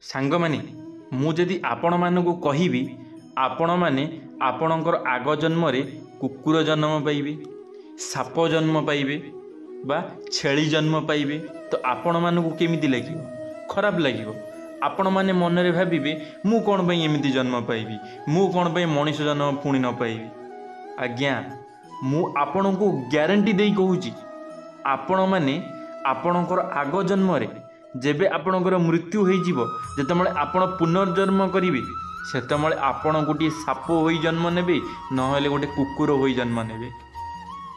सांग माने मु जदि आपण मानकु कहिबी आपण माने आपणकर आग जन्म रे कुकुर जन्म पाइबे, साप जन्म पाइबे बा छेली जन्म पाइबे तो आपण मानकु केमिति लागिवो? खराब लागिवो। आपण माने मन रे भाबिबे मु कोन पई एमिति जन्म पाइबी, मु कोन पई मनीष जन्म पुणी न पाइबी। आज्ञा मु आपणकु ग्यारंटी देई कहूची आपण माने आपणकर आग जन्म रे जेबे आपणकर मृत्यु होई जीवो, जेतमळे आपण पुनर्जन्म करिवे सेतमळे आपण गोटे साप होई जन्म नेबे, नहेले गोटे कुकुर होई जन्म नेबे।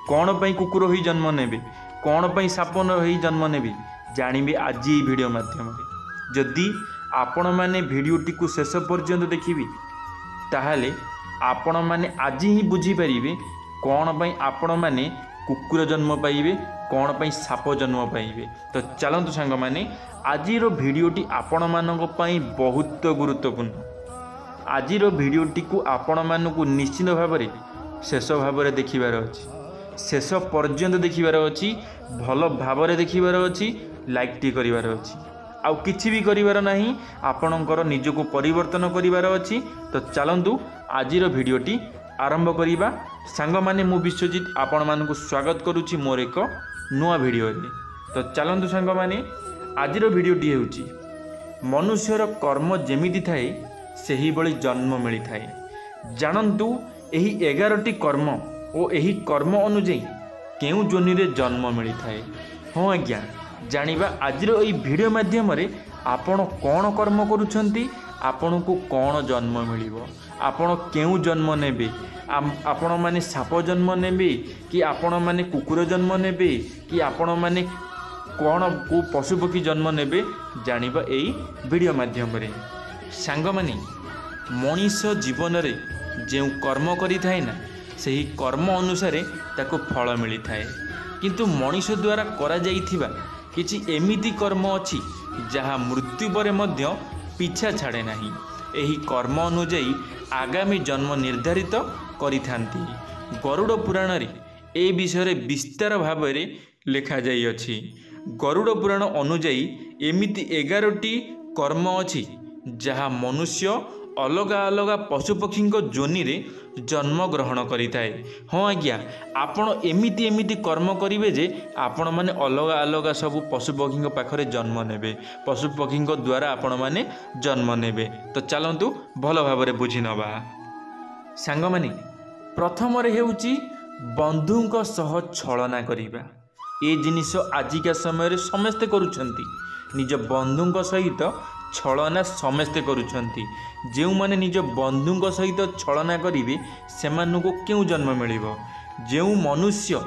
कौन पई कुकुर होई जन्म नेबे, कौन पई साप होई जन्म नेबे जानिबे आज ये वीडियो माध्यम रे। जदि आपण माने वीडियोटी को शेष पर्यंत देखिबे ताहाले आपण माने आज ही बुझी परिबे कौन पई आपण माने कुकुर जन्म पाइबे, कौन पई साप जन्म पाइबे। तो चलंतु सांग माने आजिरो वीडियोटी आपण मानक पई बहुत गुरुत्वपूर्ण। आजिरो वीडियोटी को आपण मानकु निश्चित भाव में शेष भाव में देखिबार अछि, शेष पर्यंत देखिबार अछि, भल भाव में देखिबार अछि, लाइक टी करिबार अछि, आउ किछि भी करिबार नाही। आपणकर निजको परिवर्तन करिबार अछि। तो चलंतु आजिरो वीडियोटी आरंभ करिबा। सांग माने मु विश्वजित आपण मानकु स्वागत करूछि मोर एक नुआ वीडियो रे। तो चलंतु सांग माने आजिरो वीडियोटी हेउछि मनुष्यर कर्म जेमिति थाए सेही बळी जन्म मिली थाए। जानंतु एही 11टी कर्म ओ एही कर्म अनुଯାयी केउ जोनि रे जन्म मिली थाए। हाँ आज्ञा जानिबा आजिरो एही वीडियो माध्यम रे आपण कोन कर्म करूछंती, आपण को कोन जन्म मिलिबो, आपण केउ जन्म नेबे, आपण माने साप जन्म नेबे कि आपण माने कुकुर जन्म नेबे कि आपण माने कोन को पशुपक्षी जन्म नेबे जानिबा एही वीडियो माध्यम रे। सांग माने मनीष जीवन रे जेउ कर्म करि थाए ना सही कर्म अनुसार ताको फल मिली थाए। किंतु मनीष द्वारा करा जाइथिबा किछि एमिति कर्म अछि जहा मृत्यु परे मध्य पीछा छाड़े नाही। एही कर्म अनुଯାयी आगामी जन्म निर्धारित करिथांती। गरुड़ पुराण रे ए विषय विस्तार भाव में लिखा जाई अछि। गरुड़ पुराण अनुଯାयी एमिति 11टी कर्म अछि जहा मनुष्य अलगा अलगा पशुपक्षी जोनि रे जन्म ग्रहण करिथाए। हाँ आज्ञा आपण एमिति एमिति कर्म करिवे जे आपण माने अलगा अलगा सब पशुपक्षी पाखरे जन्म नेबे, पशुपक्षी द्वारा आपण माने जन्म नेबे। तो चलंतु भल भाव में बुझी नबा। सांग माने प्रथम रे हेउची बंधुंक सह छलना करिबा। ए जिनिस आजिका समय रे समस्ते करूछंती। निज बंधुंक सहित छलना समस्ते करूछंती। जेउ माने निज बंधुंक सहित छलना करिवे सेमानकु केउ जन्म मिलिबो? जेउ मनुष्य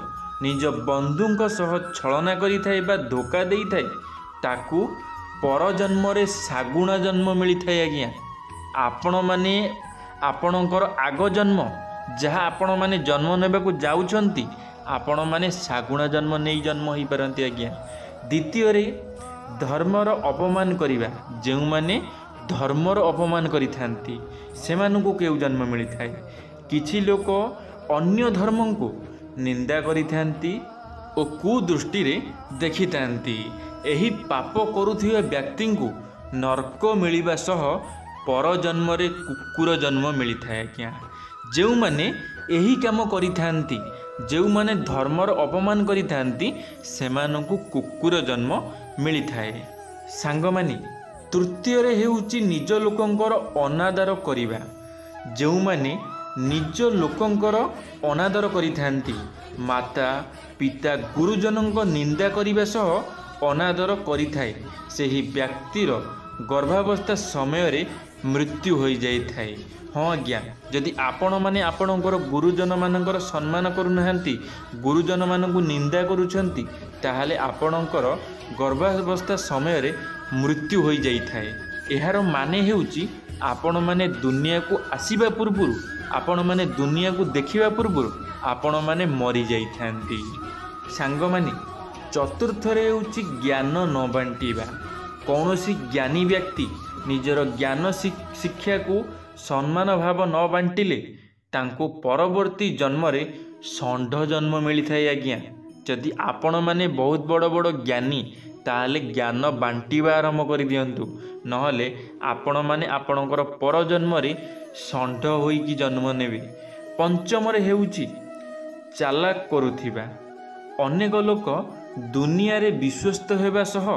निज बंधुंक सह छलना करिथाए बा धोखा देइथाए ताकू पर जन्म रे सागुणा जन्म मिलिथाए। आज्ञा आपण माने आपणकर आग जन्म जहाँ आपण माने जन्म नेबाकू जाउछंती आपण माने सागुणा जन्म नहीं जन्म हो पारती। आज्ञा द्वितीय रे धर्मर अपमान करिबा। जेउ माने धर्मर अपमान करिथांती सेमानकु केउ जन्म मिली थाए। किछि लोक अन्य धर्म को निंदा करिथांती ओ कुदृष्टि रे देखिथांती। एही पाप करुथिबा व्यक्ति को नरक मिलिबा सह पर जन्म रे कुकुर जन्म मिली थाए। आज्ञा जेउ माने एही काम करिथांती, जेउ माने धर्मर अपमान करिथांती सेमानकु कुकुर जन्म मिली थाए। सांग माने तृतीय रे हेउची निज लोकंकर अनादर करिबा। जेउ माने निज लोकंकर अनादर करिथांती माता पिता गुरुजनंक निंदा करिबा सह अनादर करिथाए सेही व्यक्तिर गर्भावस्था समय रे मृत्यु हो जाई थाए। हाँ आज्ञा जदि आपण माने आपणकर गुरुजन मानकर सम्मान करूनाहांती, गुरुजन मानकु निंदा करूछंती ताहाले आपणकर गर्भावस्था समय रे मृत्यु हो जाई थाए। एहार माने हेउची आपण माने दुनिया को आसीबा पूर्वरु, आपण माने दुनिया को देखिबा पूर्वरु आपण माने मरी जाई थांती। सांग माने चतुर्थ रे हेउची ज्ञान न बांटीबा। कौनसी ज्ञानी व्यक्ति निजर ज्ञान शिक्षा को सम्मान भाव न बांटिले तांको परवर्ती जन्म रे षंढ जन्म मिली थाए। आज्ञा जदि आपण माने बहुत बड़ बड़ ज्ञानी ताहले ज्ञान बांटिबा आरंभ कर दियंतु नहले आपण माने आपणकर पर जन्म रे षंढ होइकी जन्म नेबे। पंचम रे हेउची चालाक करुथिबा। अनेक लोक दुनिया रे विश्वस्त हेबा सह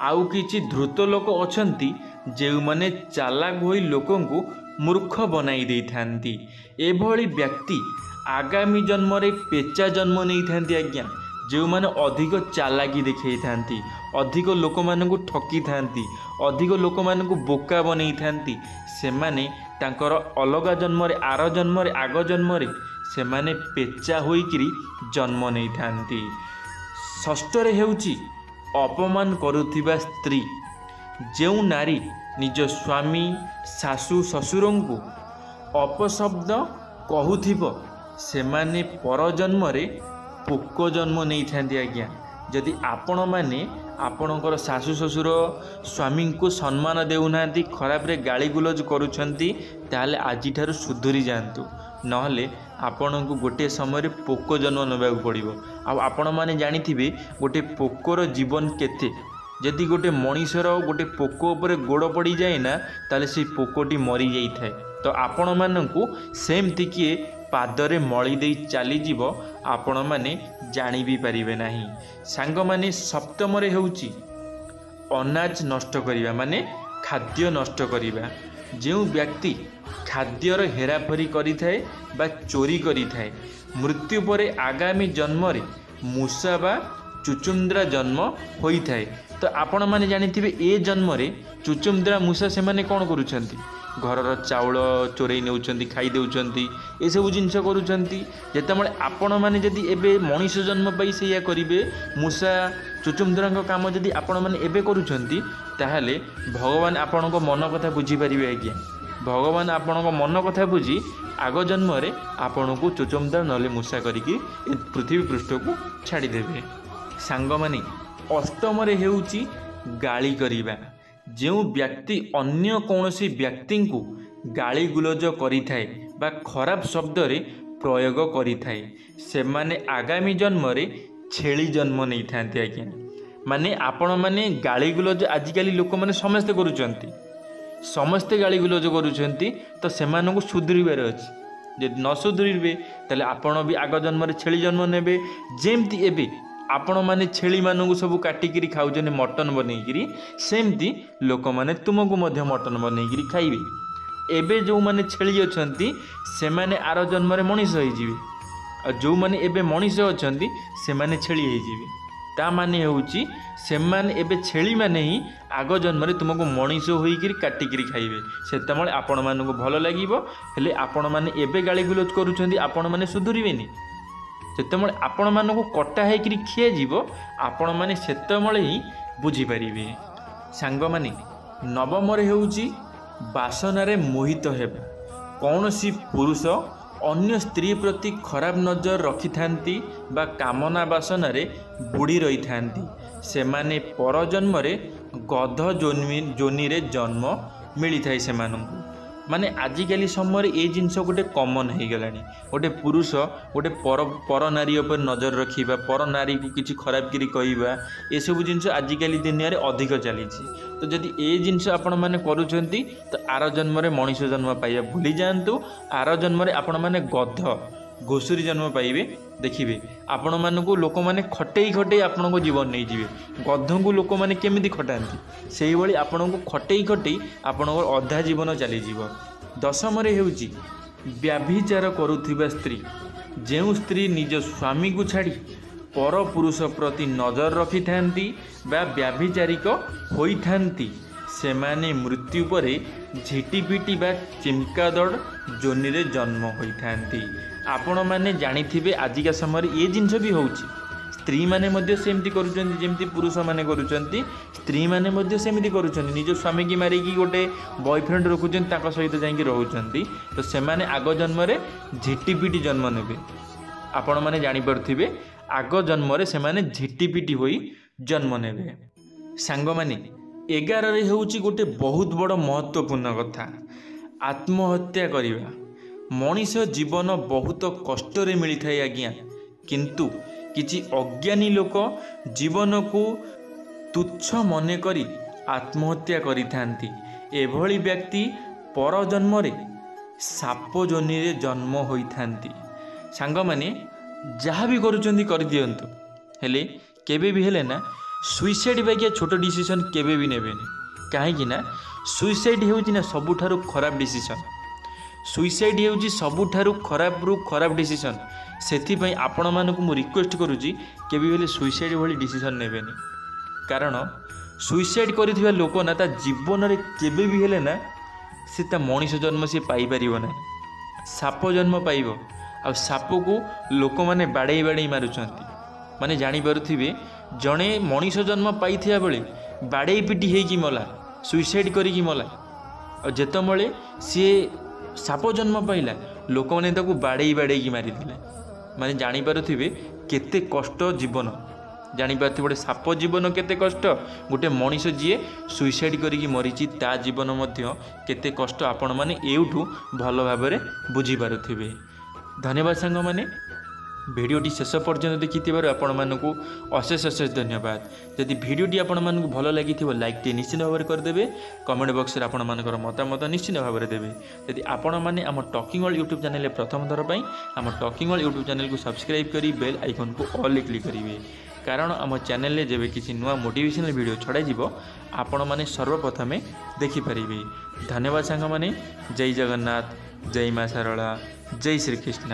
आउ किछि धृत लोक अछंती जे माने चालाक होई लोकंकु मूर्ख बनाई देइथांती। एभली व्यक्ति आगामी जन्म रे पेचा जन्म नहीं थांती आज्ञा, जो माने अधिक चालाकी देखई थांती, अधिक लोक मानकु ठकी थांती, अधिक लोक मानकु बोका बनई थांती। से माने तांकर अलगा जन्म रे आर जन्म रे आग जन्म रे से माने पेचा होइकरी जन्म नहीं थांती। षष्ठ रे हेउची अपमान करुथिबा स्त्री। जो नारी निज स्वामी सासु ससुरंकु अपशब्द कहूथिबो से माने पर जन्म रे पोक जन्म नहीं थांती आज्ञा। जदि आपण माने आपणकर सासु ससुर स्वामी को सम्मान देउना खराब रे गाली गुलज करुछंती ताले आजि ठारू सुधुरी जांतु, नहले आपण को गोटे समय पोक जन्म नेबाक पड़िबो। आ आपण माने जानिथिबे गोटे पोकर जीवन केते। जदि गोटे मनीषर गोटे पोक उपरे गोड़ पड़ी जाए ना ताले से पोकटी मरी जाई थाए। तो आपण मानकु सेमती किए पादरे मली दे चली जीव आपण माने जानी भी पारिबे नाही। सांग माने सप्तम रे हेउची अनाज नष्ट करिबा माने खाद्य नष्ट करिबा। जो व्यक्ति खाद्यर हेराफेरी करि थाए बा चोरी करि थाए मृत्यु परे आगामी जन्म रे मूषा बा चुचुंद्रा जन्म होई थाए। तो आपण माने जानिथिबे ए जन्म रे चुचुंद्रा मूषा से माने कोन करूछंती, घरर चाउल चोरई नेउछंती, खाई देउछंती, ए सब जिनस करूछंती। जेतबेले आपण माने जदि एबे मनीष जन्म पाई सेया करिवे मूषा चुचुंद्रांक काम जदि आपण माने एबे करूछंती ताहाले भगवान आपणको मन कथा बुझी पारिबे आज्ञा। भगवान आपणको मन कथा बुझी आग जन्म रे आपणको चुचुंद्रा नले मूषा करिकी पृथ्वी पृष्ठ को छाड़ी देबे। सांग माने अष्टम रे हेउची गाली करिबा। जो व्यक्ति अन्य कौनसी व्यक्ति को गाली गुलज करि थाए बा खराब शब्द रे प्रयोग करि थाए से माने आगामी जन्म रे छेली जन्म नहीं थांती आज्ञा। माने आपण माने गाली गुलज आजिकली लोक माने समस्ते करूछंती, समस्ते गाली गुलज करूछंती। तो सेमानकु सुधरिबार अछि। जदि न सुधरिबे ताले आपण भी आग जन्म रे छेली जन्म नेबे। जेमती एबे आपण माने छेली मानू सब काटिकी खाऊन मटन बनईकरी सेमती लोक माने तुमको मध्य मटन बनईकरी खाइबे। एबे जो माने छेली अछंती से माने आर जन्म रे मनीष होइजिबे, आ जो माने एबे मनीष अछंती से माने छेली होइजिबे। ता माने होउची से माने एबे छेली माने ही आग जन्म रे तुमको मनीष होइकरी काटिकी खाइबे। सेतमळे आपण मानू भल लागिबो, हेले आपण माने एबे गाली गुलोज करूछंती आपण माने सुधुरिबेनी। सेतमळे आपण मानकु कटा हेकरी खिया जीव आपण माने सेतमळे ही बुझी पारिबे। सांग माने नवम रे हेउची वासना रे मोहित हेबा। कौनसी पुरुष अन्य स्त्री प्रति खराब नजर रखि थांती बा कामना वासना रे बुड़ी रही थांती से माने पर जन्म रे गध जोनी रे जन्म मिली थाए से मानकु। माने आजिकली समय ये जिनस गोटे कमन हो गलानी। गोटे पुरुष गोटे पर नारी उपर नजर रखिबा, पर नारी को किसी खराब करी कहवा, ये सब जिनस आजिकली दुनिया रे अधिक चली। तो जदि ये जिनस आपण माने करूछंती तो आर जन्म रे मनीष जन्म पाइबा भूली जातु। आर जन्म रे आपण माने गध घोषुरी जन्म पाइबे। देखिए आपण मानकु लोक माने खटेई खटेई आपण को जीवन नहीं जीवे। गध को लोक माने केमिति खटांती सेही भली आपण को खटेई खटेई आपण अधा जीवन चली जीव। दशम रे हेउची व्याभिचार करुथिबा स्त्री। जो स्त्री निज स्वामी को छाड़ी पर पुरुष प्रति नजर रखि थांती बा व्याभिचारिक होई थांती से माने मृत्यु परे झिटिपिटी बा चिमकादड़ जोनी रे जन्म होई थांती। आपण माने जानिथिबे आजिका समय ये जिनस भी होउची। स्त्री माने मध्य सेमती करूचंती जेमती पुरुष माने करूचंती, स्त्री माने मध्य सेमती करूचंती। निज स्वामी की मारिकी गोटे बॉयफ्रेंड रखुचंती ताका सहित जाईकी रहउचंती। तो से माने आग जन्म रे झिटिपिटी जन्म नेबे। आपण माने जानि परथिबे आग जन्म रे से माने झिटिपिटी होई जन्म नेबे। सांग माने 11 रे होउची गोटे बहुत बड़ महत्वपूर्ण कथा, आत्महत्या करिबा। मनीष जीवन बहुत कष्ट रे मिली थाए आज्ञा, किंतु किछि अज्ञानी लोक जीवन को ତୁଚ୍ଛ ମନେ କରି ଆତ୍ମହତ୍ୟା କରିଥାନ୍ତି। ଏଭଳି ବ୍ୟକ୍ତି ପର ଜନ୍ମରେ ସାପ ଯୋନିରେ ଜନ୍ମ ହୋଇଥାନ୍ତି। ସାଙ୍ଗମାନେ ଯାହା ବି କରୁଛନ୍ତି କରିଦିଅନ୍ତୁ, ହେଲେ କେବେ ବି ହେଲେ ନା ସୁଇସାଇଡ଼ ବାଗିଆ ଛୋଟ ଡିସିସନ୍ କେବେ ବି ନେବେନି। କାହିଁକି ନା ସୁଇସାଇଡ଼ ହେଉଛି ନା ସବୁଠାରୁ ଖରାପ ଡିସିସନ୍। ସୁଇସାଇଡ଼ ହେଉଛି ସବୁଠାରୁ ଖରାପରୁ ଖରାପ ଡିସିସନ୍। ସେଥିପାଇଁ ଆପଣମାନଙ୍କୁ ମୁଁ ରିକ୍ୱେଷ୍ଟ କରୁଛି କେବେ ହେଲେ ସୁଇସାଇଡ଼ ଭଳି ଡିସିସନ୍ ନେବେନି। କାରଣ ସୁଇସାଇଡ଼ କରିଥିବା ଲୋକ ନା ତା ଜୀବନରେ କେବେ ବି ହେଲେ ନା ସେ ତା ମଣିଷ ଜନ୍ମ ସେ ପାଇପାରିବ ନାହିଁ, ସାପ ଜନ୍ମ ପାଇବ। ଆଉ ସାପକୁ ଲୋକମାନେ ବାଡ଼େଇ ବାଡ଼େଇ ମାରୁଛନ୍ତି। ମାନେ ଜାଣିପାରୁଥିବେ ଜଣେ ମଣିଷ ଜନ୍ମ ପାଇଥିବା ବେଳେ ବାଡ଼େଇ ପିଟି ହେଇକି ମଲା, ସୁଇସାଇଡ଼ କରିକି ମଲା। ଆଉ ଯେତେବେଳେ ସିଏ ସାପ ଜନ୍ମ ପାଇଲା ଲୋକମାନେ ତାକୁ ବାଡ଼େଇ ବାଡ଼େଇକି ମାରିଥିଲେ। ମାନେ ଜାଣିପାରୁଥିବେ କେତେ କଷ୍ଟ ଜୀବନ, ଜାଣିପାରୁଥିବେ ଗୋଟେ ସାପ ଜୀବନ କେତେ କଷ୍ଟ, ଗୋଟେ ମଣିଷ ଯିଏ ସୁଇସାଇଡ଼ କରିକି ମରିଛି ତା ଜୀବନ ମଧ୍ୟ କେତେ କଷ୍ଟ ଆପଣମାନେ ଏଇଠୁ ଭଲ ଭାବରେ ବୁଝିପାରୁଥିବେ। ଧନ୍ୟବାଦ ସାଙ୍ଗମାନେ, ভিডিওটি শেষ পর্যন্ত দেখিଥିବାରୁ ଆପଣମାନଙ୍କୁ ଅଶେଷ ଅଶେଷ ଧନ୍ୟବାଦ। ଯଦି ଭିଡ଼ିଓଟି ଆପଣମାନଙ୍କୁ ଭଲ ଲାଗିଥିବ ଲାଇକ୍ଟି ନିଶ୍ଚିତ ଭାବରେ କରିଦେବେ। କମେଣ୍ଟ ବକ୍ସରେ ଆପଣମାନଙ୍କର ମତାମତ ନିଶ୍ଚିତ ଭାବରେ ଦେବେ। ଯଦି ଆପଣମାନେ ଆମ ଟକିଂ ୱାର୍ଲ୍ଡ ୟୁଟ୍ୟୁବ୍ ଚ୍ୟାନେଲରେ ପ୍ରଥମ ଥର ପାଇଁ ଆମ ଟକିଂ ୱାର୍ଲ୍ଡ ୟୁଟ୍ୟୁବ୍ ଚ୍ୟାନେଲକୁ ସବସ୍କ୍ରାଇବ୍ କରି ବେଲ୍ ଆଇକନ୍କୁ ଅଲ୍ରେ କ୍ଲିକ୍ କରିବେ। କାରଣ ଆମ ଚ୍ୟାନେଲରେ ଯେବେ କିଛି ନୂଆ ମୋଟିଭେସନାଲ୍ ଭିଡ଼ିଓ ଛଡ଼ାଯିବ ଆପଣମାନେ ସର୍ବପ୍ରଥମେ ଦେଖିପାରିବେ। ଧନ୍ୟବାଦ ସାଙ୍ଗମାନେ। ଜୟ ଜଗନ୍ନାଥ, ଜୟ ମା ଶାରଳା, ଜୟ ଶ୍ରୀକୃଷ୍ଣ।